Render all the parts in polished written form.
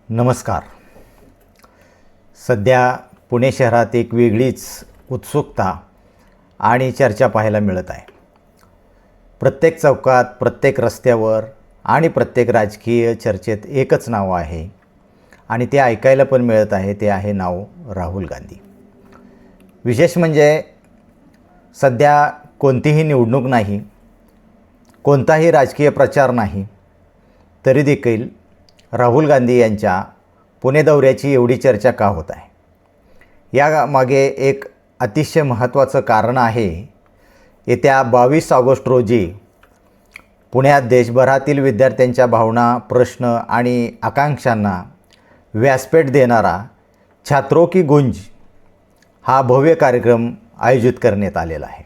नमस्कार. सध्या पुणे शहरात एक वेगळीच उत्सुकता आणि चर्चा पाहायला मिळत आहे. प्रत्येक चौकात, प्रत्येक रस्त्यावर आणि प्रत्येक राजकीय चर्चेत एकच नाव आहे आणि ते ऐकायला पण मिळत आहे. ते आहे नाव राहुल गांधी. विशेष म्हणजे सध्या कोणतीही निवडणूक नाही, कोणताही राजकीय प्रचार नाही, तरी देखील राहुल गांधी यांच्या पुणे दौऱ्याची एवढी चर्चा का होत आहे? या मागे एक अतिशय महत्त्वाचं कारण आहे. येत्या 22 ऑगस्ट रोजी पुण्यात देशभरातील विद्यार्थ्यांच्या भावना, प्रश्न आणि आकांक्षांना व्यासपीठ देणारा छात्रों की गूंज हा भव्य कार्यक्रम आयोजित करण्यात आलेला आहे.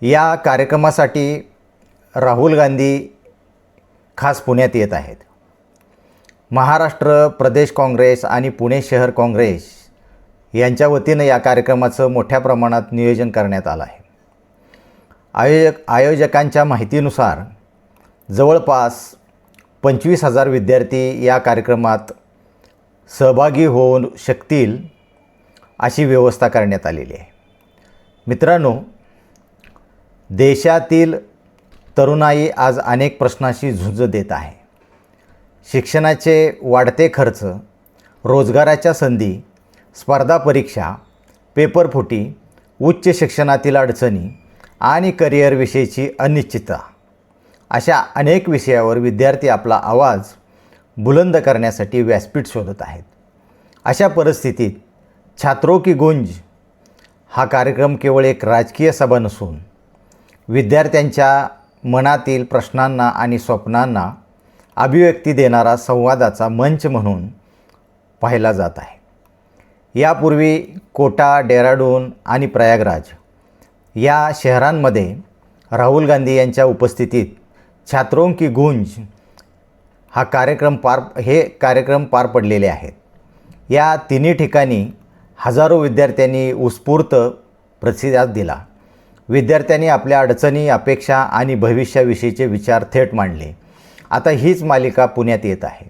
या कार्यक्रमासाठी राहुल गांधी खास पुण्यात येत आहेत. महाराष्ट्र प्रदेश काँग्रेस आणि पुणे शहर काँग्रेस यांच्या वतीनं या कार्यक्रमाचं मोठ्या प्रमाणात नियोजन करण्यात आलं आहे. आयोजकांच्या माहितीनुसार जवळपास 25,000 विद्यार्थी या कार्यक्रमात सहभागी होऊ शकतील अशी व्यवस्था करण्यात आलेली आहे. मित्रांनो, देशातील तरुणाई आज अनेक प्रश्नांशी झुंज देत आहे. शिक्षणाचे वाढते खर्च, रोजगाराच्या संधी, स्पर्धा परीक्षा, पेपरफुटी, उच्च शिक्षणातील अडचणी आणि करिअरविषयीची अनिश्चितता अशा अनेक विषयावर विद्यार्थी आपला आवाज बुलंद करण्यासाठी व्यासपीठ शोधत आहेत. अशा परिस्थितीत छात्रों की गूंज हा कार्यक्रम केवळ एक राजकीय सभा नसून विद्यार्थ्यांच्या मनातील प्रश्नांना आणि स्वप्नांना अभिव्यक्ती देणारा संवादाचा मंच म्हणून पाहिला जात आहे. यापूर्वी कोटा, डेहराडून आणि प्रयागराज या शहरांमध्ये राहुल गांधी यांच्या उपस्थितीत छात्रों की गूंज हा कार्यक्रम पार पडलेले आहेत. या तिन्ही ठिकाणी हजारो विद्यार्थ्यांनी उत्स्फूर्त प्रतिसाद दिला. विद्यार्थ्यांनी आपल्या अडचणी, अपेक्षा आणि भविष्याविषयीचे विचार थेट मांडले. आता हीच मालिका पुण्यात येत आहे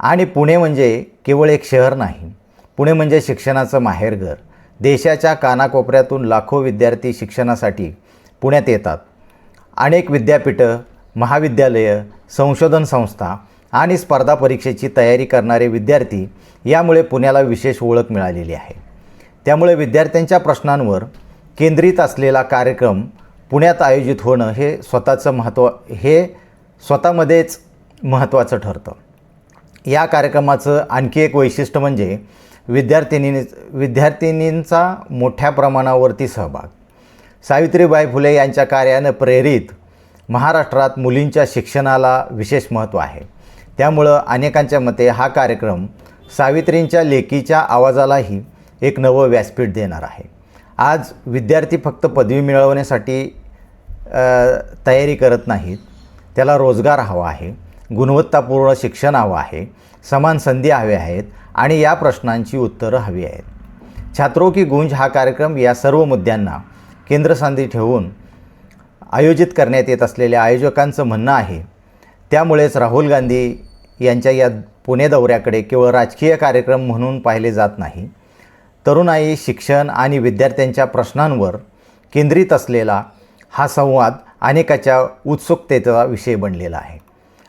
आणि पुणे म्हणजे केवळ एक शहर नाही, पुणे म्हणजे शिक्षणाचं माहेरघर. देशाच्या कानाकोपऱ्यातून लाखो विद्यार्थी शिक्षणासाठी पुण्यात येतात. अनेक विद्यापीठं, महाविद्यालयं, संशोधन संस्था आणि स्पर्धा परीक्षेची तयारी करणारे विद्यार्थी यामुळे पुण्याला विशेष ओळख मिळालेली आहे. त्यामुळे विद्यार्थ्यांच्या प्रश्नांवर केंद्रित असलेला कार्यक्रम पुण्यात आयोजित होणं हे स्वतःमध्येच महत्त्वाचं ठरतं. या कार्यक्रमाचं आणखी एक वैशिष्ट्य म्हणजे विद्यार्थिनींचा मोठ्या प्रमाणावरती सहभाग. सावित्रीबाई फुले यांच्या कार्यानं प्रेरित महाराष्ट्रात मुलींच्या शिक्षणाला विशेष महत्त्व आहे. त्यामुळं अनेकांच्या मते हा कार्यक्रम सावित्रींच्या लेकीच्या आवाजालाही एक नवं व्यासपीठ देणार आहे. आज विद्यार्थी फक्त पदवी मिळवण्यासाठी तयारी करत नाहीत. त्याला रोजगार हवा आहे, गुणवत्तापूर्ण शिक्षण हवं आहे, समान संधी हव्या आहेत आणि या प्रश्नांची उत्तरं हवी आहेत. छात्रों की गूंज हा कार्यक्रम या सर्व मुद्द्यांना केंद्रस्थानी ठेवून आयोजित करण्यात येत असलेल्या आयोजकांचं म्हणणं आहे. त्यामुळेच राहुल गांधी यांच्या या पुणे दौऱ्याकडे केवळ राजकीय कार्यक्रम म्हणून पाहिले जात नाही. तरुणाई, शिक्षण आणि विद्यार्थ्यांच्या प्रश्नांवर केंद्रित असलेला हा संवाद अनेकाच्या उत्सुकतेचा विषय बनलेला आहे.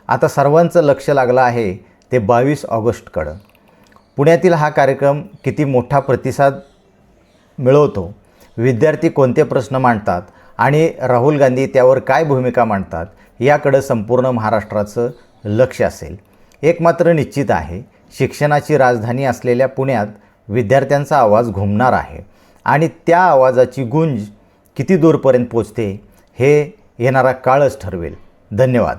आता सर्वांचं लक्ष लागलं आहे ते 22 ऑगस्टकडं. पुण्यातील हा कार्यक्रम किती मोठा प्रतिसाद मिळवतो, विद्यार्थी कोणते प्रश्न मांडतात आणि राहुल गांधी त्यावर काय भूमिका मांडतात याकडं संपूर्ण महाराष्ट्राचं लक्ष असेल. एक मात्र निश्चित आहे, शिक्षणाची राजधानी असलेल्या पुण्यात विद्यार्थ्यांचा आवाज घुमणार आहे आणि त्या आवाजाची गुंज किती दूरपर्यंत पोचते हे येणारा काळच ठरवेल. धन्यवाद.